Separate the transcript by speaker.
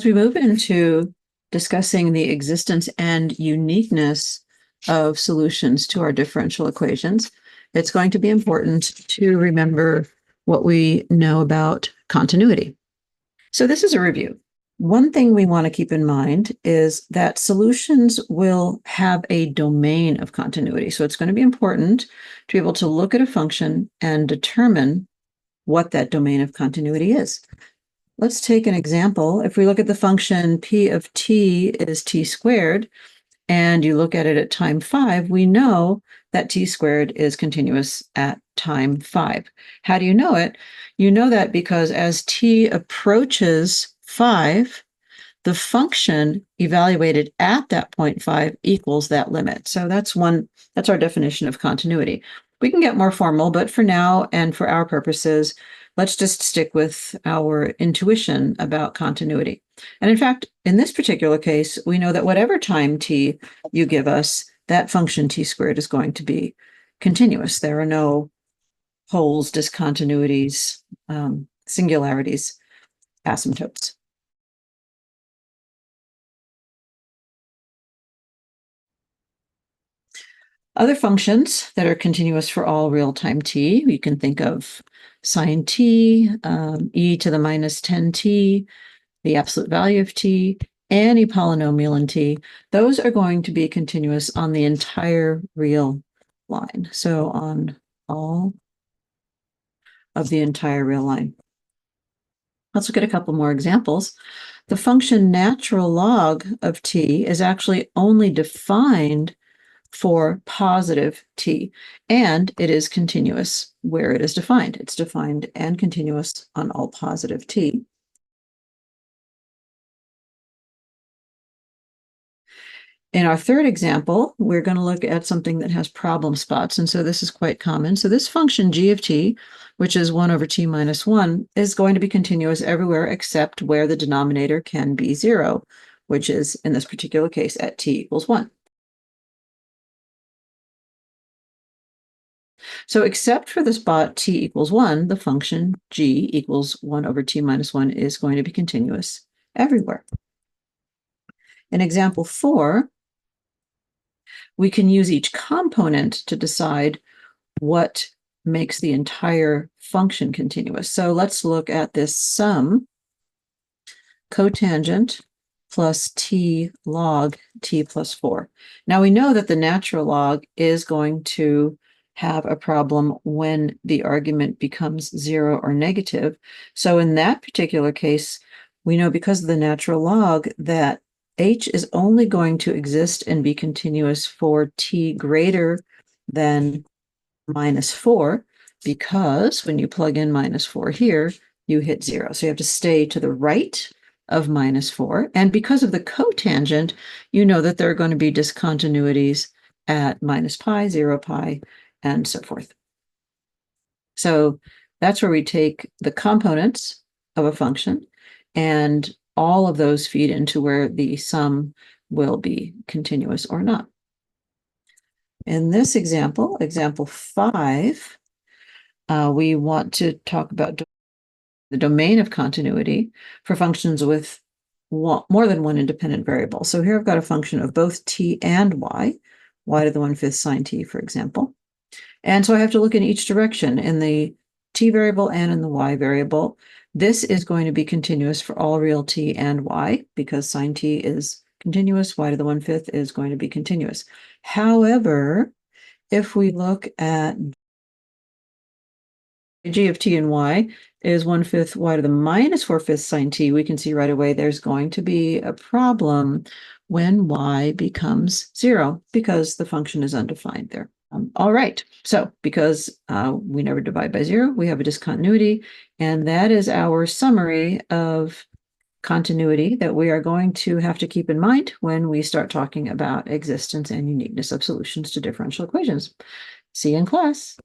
Speaker 1: As we move into discussing the existence and uniqueness of solutions to our differential equations, it's going to be important to remember what we know about continuity. So this is a review. One thing we want to keep in mind is that solutions will have a domain of continuity. So it's going to be important to be able to look at a function and determine what that domain of continuity is. Let's take an example. If we look at the function p of t is t squared, and you look at it at time 5, we know that t squared is continuous at time 5. How do you know it? You know that because as t approaches 5, the function evaluated at that point 5 equals that limit. So that's our definition of continuity. We can get more formal, but for now and for our purposes, let's just stick with our intuition about continuity. And in fact, in this particular case, we know that whatever time t you give us, that function t squared is going to be continuous. There are no poles, discontinuities, singularities, asymptotes. Other functions that are continuous for all real-time t, you can think of sine t, e to the minus 10t, the absolute value of t, any polynomial in t. Those are going to be continuous on the entire real line. So on all of the entire real line. Let's look at a couple more examples. The function natural log of t is actually only defined for positive t, and it is continuous where it is defined. It's defined and continuous on all positive t. In our third example, we're going to look at something that has problem spots, and so this is quite common. So this function g of t, which is 1 over t minus 1, is going to be continuous everywhere except where the denominator can be 0, which is, in this particular case, at t equals 1. So except for the spot t equals 1, the function g equals 1 over t minus 1 is going to be continuous everywhere. In example 4, we can use each component to decide what makes the entire function continuous. So let's look at this sum, cotangent plus t log t plus 4. Now we know that the natural log is going to have a problem when the argument becomes 0 or negative. So in that particular case, we know because of the natural log that h is only going to exist and be continuous for t greater than minus 4, because when you plug in minus 4 here, you hit 0. So you have to stay to the right of minus 4. And because of the cotangent, you know that there are going to be discontinuities at minus pi, 0 pi, and so forth. So that's where we take the components of a function, and all of those feed into where the sum will be continuous or not. In this example, example 5, we want to talk about the domain of continuity for functions with more than one independent variable. So here I've got a function of both t and y to the 1/5 sine t, for example. And so I have to look in each direction, in the t variable and in the y variable. This is going to be continuous for all real t and y, because sine t is continuous, y to the 1/5 is going to be continuous. However, if we look at g of t and y is 1/5 y to the minus 4/5 sine t, we can see right away there's going to be a problem when y becomes 0, because the function is undefined there. All right, so because we never divide by 0, we have a discontinuity, and that is our summary of continuity that we are going to have to keep in mind when we start talking about existence and uniqueness of solutions to differential equations. See you in class.